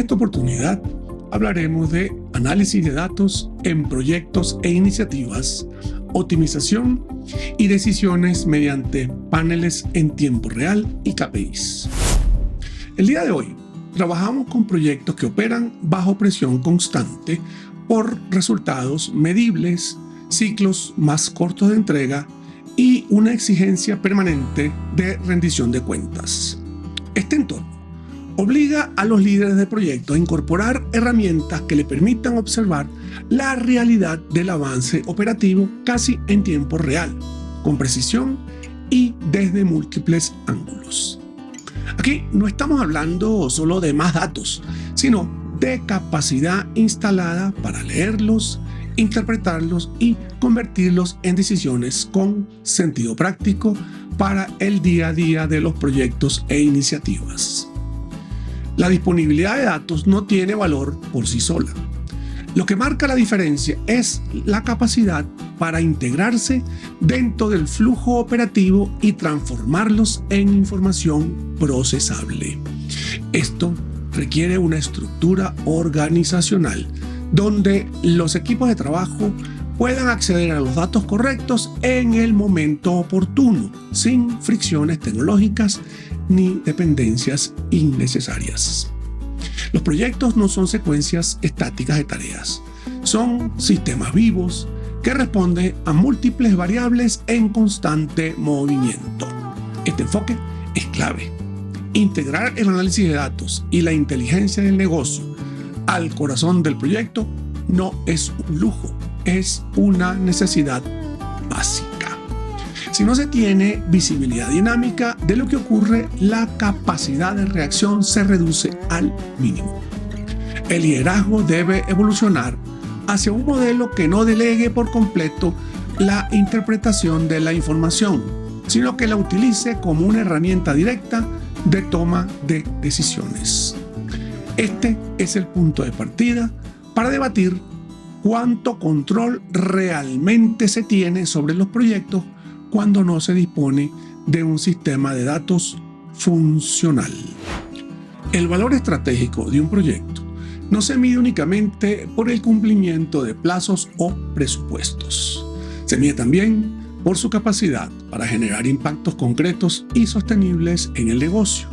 esta oportunidad hablaremos de análisis de datos en proyectos e iniciativas, optimización y decisiones mediante paneles en tiempo real y KPIs. El día de hoy trabajamos con proyectos que operan bajo presión constante por resultados medibles, ciclos más cortos de entrega y una exigencia permanente de rendición de cuentas. Este entorno obliga a los líderes de proyectos a incorporar herramientas que le permitan observar la realidad del avance operativo casi en tiempo real, con precisión y desde múltiples ángulos. Aquí no estamos hablando solo de más datos, sino de capacidad instalada para leerlos, interpretarlos y convertirlos en decisiones con sentido práctico para el día a día de los proyectos e iniciativas. La disponibilidad de datos no tiene valor por sí sola. Lo que marca la diferencia es la capacidad para integrarse dentro del flujo operativo y transformarlos en información procesable. Esto requiere una estructura organizacional donde los equipos de trabajo puedan acceder a los datos correctos en el momento oportuno, sin fricciones tecnológicas ni dependencias innecesarias. Los proyectos no son secuencias estáticas de tareas, son sistemas vivos que responden a múltiples variables en constante movimiento. Este enfoque es clave. Integrar el análisis de datos y la inteligencia del negocio al corazón del proyecto no es un lujo, es una necesidad básica. Si no se tiene visibilidad dinámica de lo que ocurre, la capacidad de reacción se reduce al mínimo. El liderazgo debe evolucionar hacia un modelo que no delegue por completo la interpretación de la información, sino que la utilice como una herramienta directa de toma de decisiones. Este es el punto de partida para debatir cuánto control realmente se tiene sobre los proyectos cuando no se dispone de un sistema de datos funcional. El valor estratégico de un proyecto no se mide únicamente por el cumplimiento de plazos o presupuestos. Se mide también por su capacidad para generar impactos concretos y sostenibles en el negocio.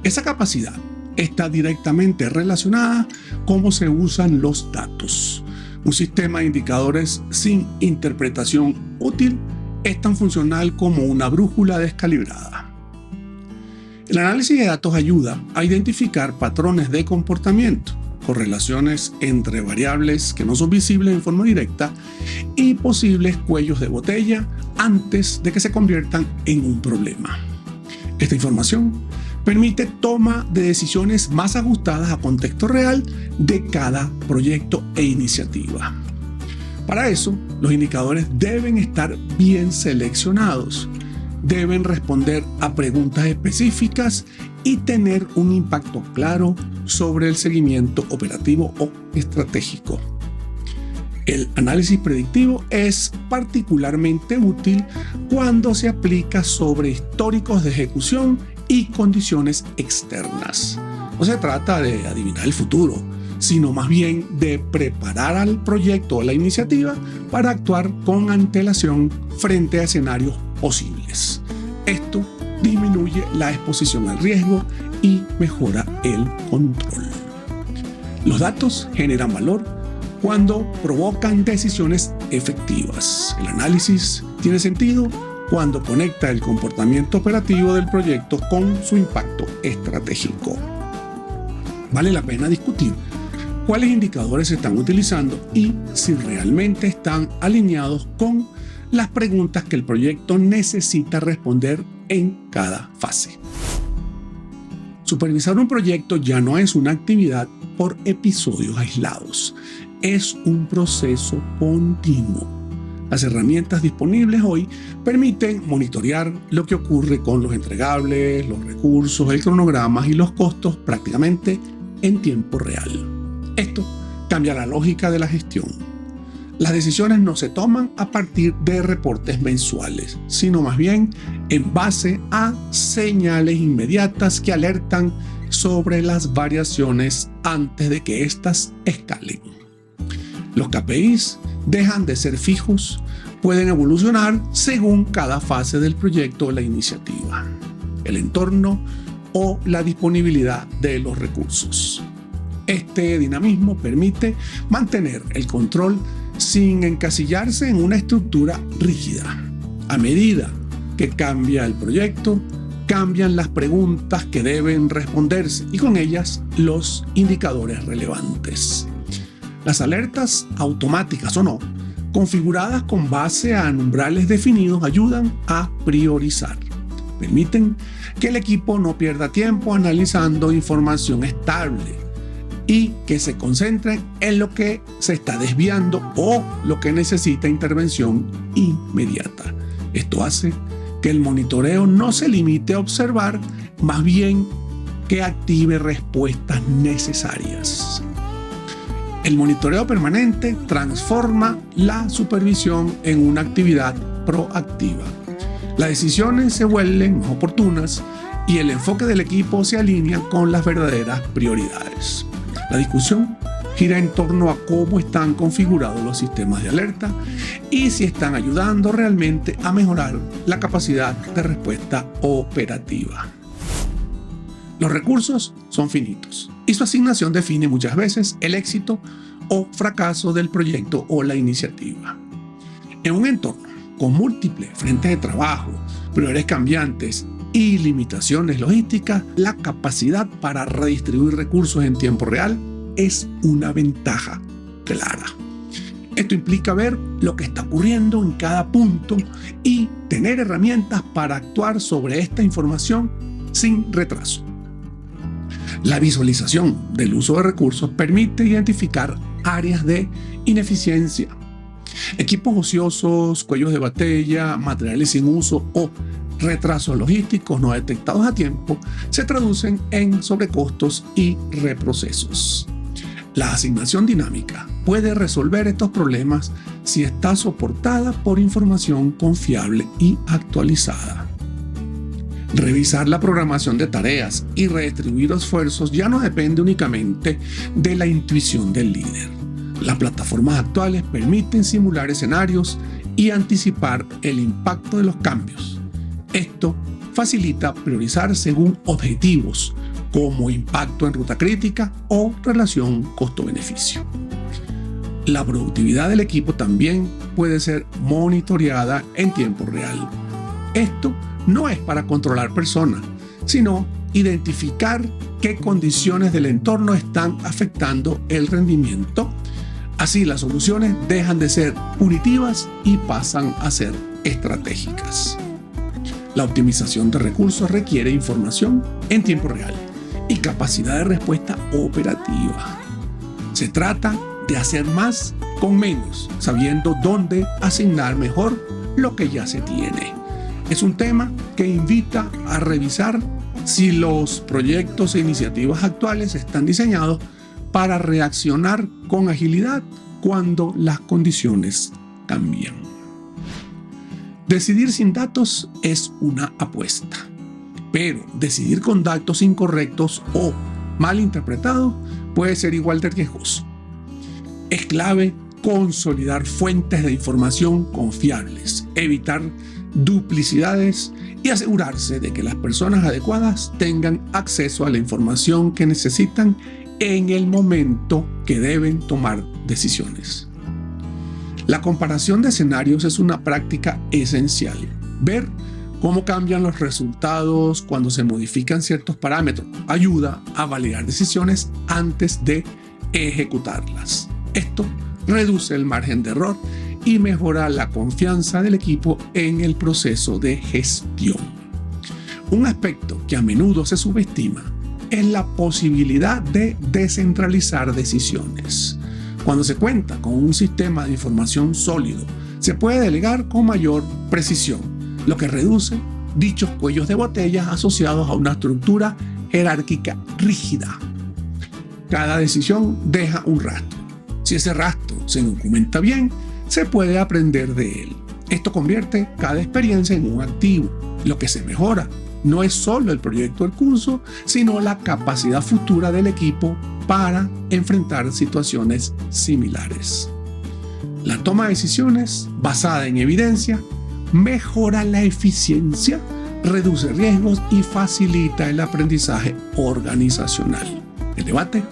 Esa capacidad está directamente relacionada con cómo se usan los datos. Un sistema de indicadores sin interpretación útil es tan funcional como una brújula descalibrada. El análisis de datos ayuda a identificar patrones de comportamiento, correlaciones entre variables que no son visibles en forma directa y posibles cuellos de botella antes de que se conviertan en un problema. Esta información permite toma de decisiones más ajustadas a contexto real de cada proyecto e iniciativa. Para eso, los indicadores deben estar bien seleccionados, deben responder a preguntas específicas y tener un impacto claro sobre el seguimiento operativo o estratégico. El análisis predictivo es particularmente útil cuando se aplica sobre históricos de ejecución y condiciones externas. No se trata de adivinar el futuro, sino más bien de preparar al proyecto o la iniciativa para actuar con antelación frente a escenarios posibles. Esto disminuye la exposición al riesgo y mejora el control. Los datos generan valor cuando provocan decisiones efectivas. El análisis tiene sentido cuando conecta el comportamiento operativo del proyecto con su impacto estratégico. Vale la pena discutir cuáles indicadores se están utilizando y si realmente están alineados con las preguntas que el proyecto necesita responder en cada fase. Supervisar un proyecto ya no es una actividad por episodios aislados, es un proceso continuo. Las herramientas disponibles hoy permiten monitorear lo que ocurre con los entregables, los recursos, el cronograma y los costos prácticamente en tiempo real. Esto cambia la lógica de la gestión. Las decisiones no se toman a partir de reportes mensuales, sino más bien en base a señales inmediatas que alertan sobre las variaciones antes de que éstas escalen. Los KPIs dejan de ser fijos, pueden evolucionar según cada fase del proyecto o la iniciativa, el entorno o la disponibilidad de los recursos. Este dinamismo permite mantener el control sin encasillarse en una estructura rígida. A medida que cambia el proyecto, cambian las preguntas que deben responderse y con ellas los indicadores relevantes. Las alertas, automáticas o no, configuradas con base a umbrales definidos, ayudan a priorizar. Permiten que el equipo no pierda tiempo analizando información estable y que se concentren en lo que se está desviando o lo que necesita intervención inmediata. Esto hace que el monitoreo no se limite a observar, más bien que active respuestas necesarias. El monitoreo permanente transforma la supervisión en una actividad proactiva. Las decisiones se vuelven más oportunas y el enfoque del equipo se alinea con las verdaderas prioridades. La discusión gira en torno a cómo están configurados los sistemas de alerta y si están ayudando realmente a mejorar la capacidad de respuesta operativa. Los recursos son finitos y su asignación define muchas veces el éxito o fracaso del proyecto o la iniciativa. En un entorno con múltiples frentes de trabajo, prioridades cambiantes y limitaciones logísticas, la capacidad para redistribuir recursos en tiempo real es una ventaja clara. Esto implica ver lo que está ocurriendo en cada punto y tener herramientas para actuar sobre esta información sin retraso. La visualización del uso de recursos permite identificar áreas de ineficiencia. Equipos ociosos, cuellos de botella, materiales sin uso o retrasos logísticos no detectados a tiempo se traducen en sobrecostos y reprocesos. La asignación dinámica puede resolver estos problemas si está soportada por información confiable y actualizada. Revisar la programación de tareas y redistribuir esfuerzos ya no depende únicamente de la intuición del líder. Las plataformas actuales permiten simular escenarios y anticipar el impacto de los cambios. Esto facilita priorizar según objetivos, como impacto en ruta crítica o relación costo-beneficio. La productividad del equipo también puede ser monitoreada en tiempo real. Esto no es para controlar personas, sino identificar qué condiciones del entorno están afectando el rendimiento. Así las soluciones dejan de ser punitivas y pasan a ser estratégicas. La optimización de recursos requiere información en tiempo real y capacidad de respuesta operativa. Se trata de hacer más con menos, sabiendo dónde asignar mejor lo que ya se tiene. Es un tema que invita a revisar si los proyectos e iniciativas actuales están diseñados para reaccionar con agilidad cuando las condiciones cambian. Decidir sin datos es una apuesta, pero decidir con datos incorrectos o mal interpretados puede ser igual de riesgoso. Es clave consolidar fuentes de información confiables, evitar duplicidades y asegurarse de que las personas adecuadas tengan acceso a la información que necesitan en el momento que deben tomar decisiones. La comparación de escenarios es una práctica esencial. Ver cómo cambian los resultados cuando se modifican ciertos parámetros ayuda a validar decisiones antes de ejecutarlas. Esto reduce el margen de error y mejora la confianza del equipo en el proceso de gestión. Un aspecto que a menudo se subestima es la posibilidad de descentralizar decisiones. Cuando se cuenta con un sistema de información sólido, se puede delegar con mayor precisión, lo que reduce dichos cuellos de botella asociados a una estructura jerárquica rígida. Cada decisión deja un rastro. Si ese rastro se documenta bien, se puede aprender de él. Esto convierte cada experiencia en un activo. Lo que se mejora no es solo el proyecto del curso, sino la capacidad futura del equipo para enfrentar situaciones similares. La toma de decisiones basada en evidencia mejora la eficiencia, reduce riesgos y facilita el aprendizaje organizacional. El debate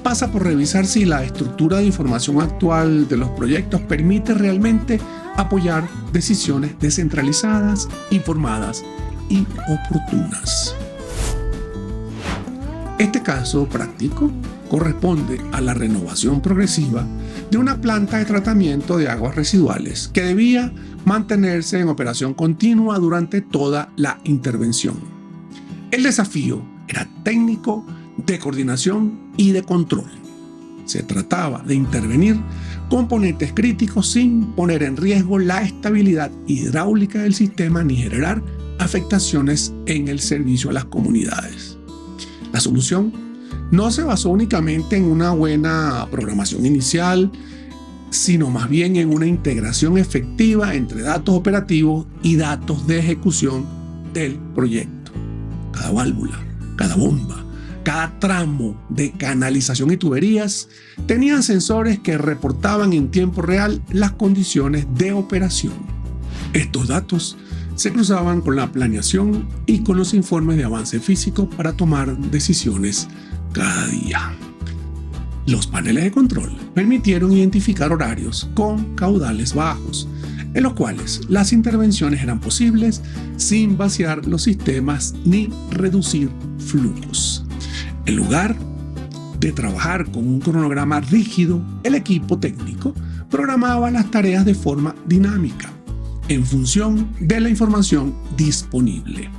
pasa por revisar si la estructura de información actual de los proyectos permite realmente apoyar decisiones descentralizadas, informadas y oportunas. Este caso práctico corresponde a la renovación progresiva de una planta de tratamiento de aguas residuales que debía mantenerse en operación continua durante toda la intervención. El desafío era técnico, de coordinación y de control. Se trataba de intervenir componentes críticos sin poner en riesgo la estabilidad hidráulica del sistema ni generar afectaciones en el servicio a las comunidades. La solución no se basó únicamente en una buena programación inicial, sino más bien en una integración efectiva entre datos operativos y datos de ejecución del proyecto. Cada válvula, cada bomba, cada tramo de canalización y tuberías tenían sensores que reportaban en tiempo real las condiciones de operación. Estos datos se cruzaban con la planeación y con los informes de avance físico para tomar decisiones cada día. Los paneles de control permitieron identificar horarios con caudales bajos, en los cuales las intervenciones eran posibles sin vaciar los sistemas ni reducir flujos. En lugar de trabajar con un cronograma rígido, el equipo técnico programaba las tareas de forma dinámica, en función de la información disponible.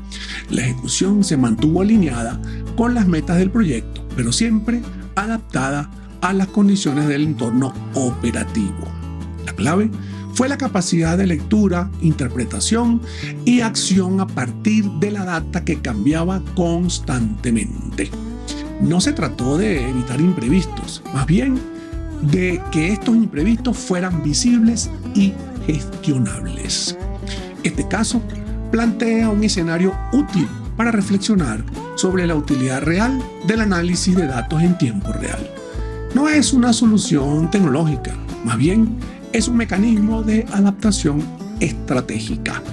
La ejecución se mantuvo alineada con las metas del proyecto, pero siempre adaptada a las condiciones del entorno operativo. La clave fue la capacidad de lectura, interpretación y acción a partir de la data que cambiaba constantemente. No se trató de evitar imprevistos, más bien de que estos imprevistos fueran visibles y gestionables. Este caso plantea un escenario útil para reflexionar sobre la utilidad real del análisis de datos en tiempo real. No es una solución tecnológica, más bien es un mecanismo de adaptación estratégica.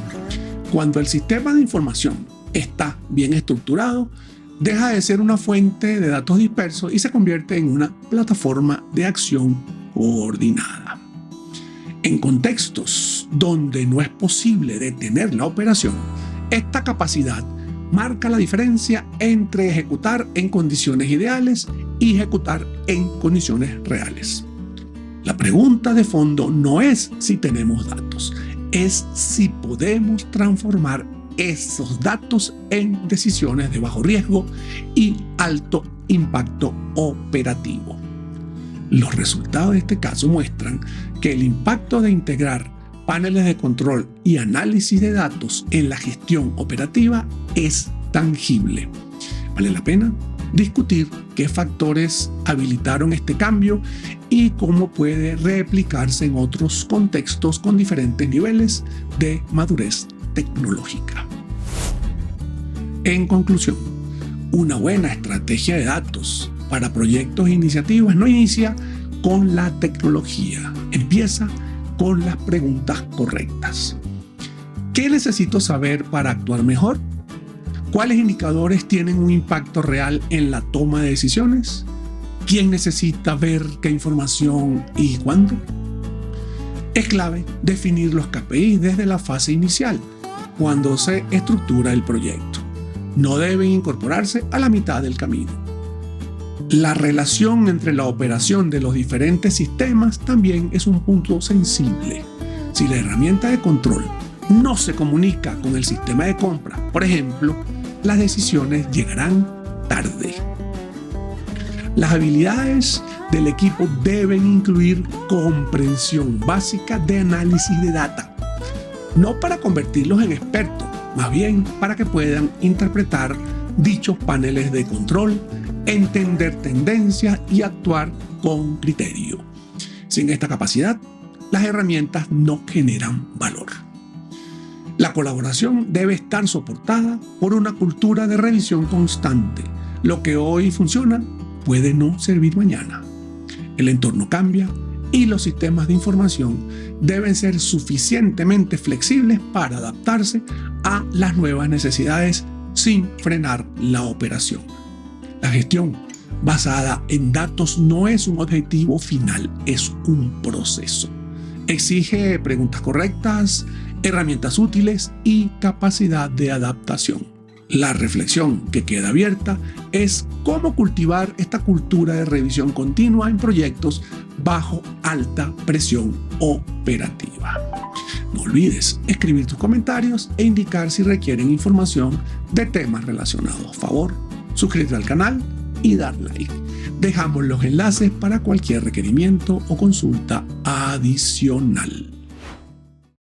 Cuando el sistema de información está bien estructurado, deja de ser una fuente de datos dispersos y se convierte en una plataforma de acción coordinada. En contextos donde no es posible detener la operación, esta capacidad marca la diferencia entre ejecutar en condiciones ideales y ejecutar en condiciones reales. La pregunta de fondo no es si tenemos datos, es si podemos transformar esos datos en decisiones de bajo riesgo y alto impacto operativo. Los resultados de este caso muestran que el impacto de integrar paneles de control y análisis de datos en la gestión operativa es tangible. Vale la pena discutir qué factores habilitaron este cambio y cómo puede replicarse en otros contextos con diferentes niveles de madurez tecnológica. En conclusión, una buena estrategia de datos para proyectos e iniciativas no inicia con la tecnología, empieza con las preguntas correctas. ¿Qué necesito saber para actuar mejor? ¿Cuáles indicadores tienen un impacto real en la toma de decisiones? ¿Quién necesita ver qué información y cuándo? Es clave definir los KPIs desde la fase inicial, cuando se estructura el proyecto. No deben incorporarse a la mitad del camino. La relación entre la operación de los diferentes sistemas también es un punto sensible. Si la herramienta de control no se comunica con el sistema de compra, por ejemplo, las decisiones llegarán tarde. Las habilidades del equipo deben incluir comprensión básica de análisis de data, no para convertirlos en expertos, más bien para que puedan interpretar dichos paneles de control, entender tendencias y actuar con criterio. Sin esta capacidad, las herramientas no generan valor. La colaboración debe estar soportada por una cultura de revisión constante. Lo que hoy funciona puede no servir mañana. El entorno cambia y los sistemas de información deben ser suficientemente flexibles para adaptarse a las nuevas necesidades sin frenar la operación. La gestión basada en datos no es un objetivo final, es un proceso. Exige preguntas correctas, herramientas útiles y capacidad de adaptación. La reflexión que queda abierta es cómo cultivar esta cultura de revisión continua en proyectos bajo alta presión operativa. No olvides escribir tus comentarios e indicar si requieren información de temas relacionados. Por favor, suscríbete al canal y dar like. Dejamos los enlaces para cualquier requerimiento o consulta adicional.